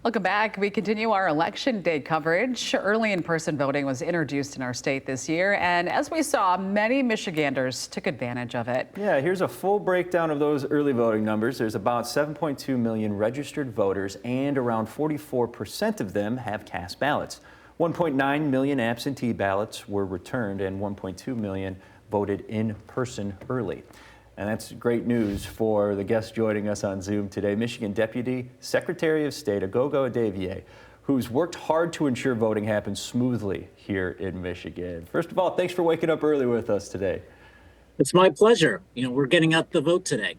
Welcome back. We continue our election day coverage. Early in-person voting was introduced in our state this year, and as we saw, many Michiganders took advantage of it. Yeah, here's a full breakdown of those early voting numbers. There's about 7.2 million registered voters, and around 44% of them have cast ballots. 1.9 million absentee ballots were returned, and 1.2 million voted in person early. And that's great news for the guest joining us on Zoom today, Michigan Deputy Secretary of State Aghogho Edevbie, who's worked hard to ensure voting happens smoothly here in Michigan. First of all, thanks for waking up early with us today. It's my pleasure. We're getting out the vote today.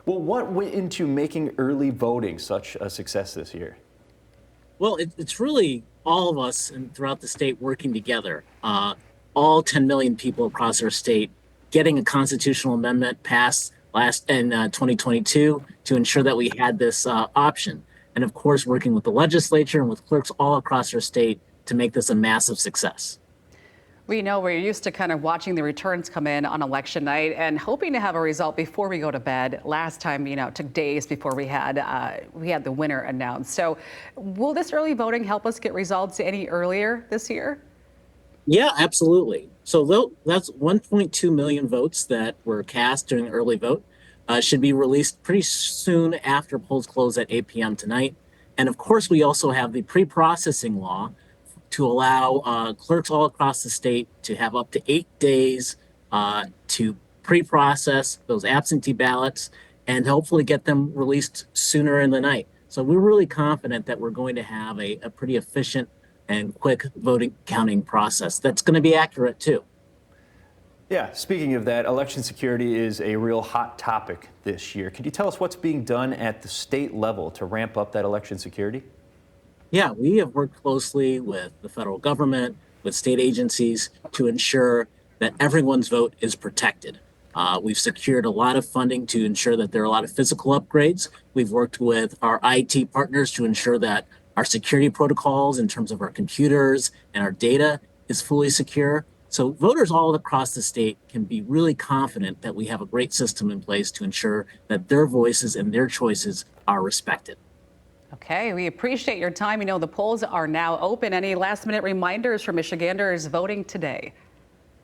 Well, what went into making early voting such a success this year? Well, it's really all of us and throughout the state working together. All 10 million people across our state getting a constitutional amendment passed in 2022 to ensure that we had this option. And of course, working with the legislature and with clerks all across our state to make this a massive success. We know we're used to kind of watching the returns come in on election night and hoping to have a result before we go to bed. Last time, it took days before we had the winner announced. So will this early voting help us get results any earlier this year? Yeah, absolutely. So that's 1.2 million votes that were cast during the early vote. Should be released pretty soon after polls close at 8 p.m. tonight. And of course, we also have the pre-processing law to allow clerks all across the state to have up to 8 days to pre-process those absentee ballots and hopefully get them released sooner in the night. So we're really confident that we're going to have a pretty efficient and quick voting counting process that's going to be accurate too. Yeah, speaking of that, election security is a real hot topic this year. Could you tell us what's being done at the state level to ramp up that election security? Yeah, we have worked closely with the federal government, with state agencies to ensure that everyone's vote is protected. We've secured a lot of funding to ensure that there are a lot of physical upgrades. We've worked with our IT partners to ensure that our security protocols in terms of our computers and our data is fully secure. So voters all across the state can be really confident that we have a great system in place to ensure that their voices and their choices are respected. Okay, we appreciate your time. The polls are now open. Any last minute reminders for Michiganders voting today?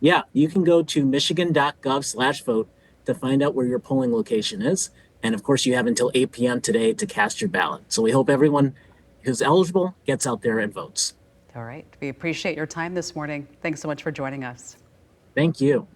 Yeah, you can go to michigan.gov/vote to find out where your polling location is. And of course, you have until 8 p.m. today to cast your ballot. So we hope everyone who's eligible gets out there and votes. All right. We appreciate your time this morning. Thanks so much for joining us. Thank you.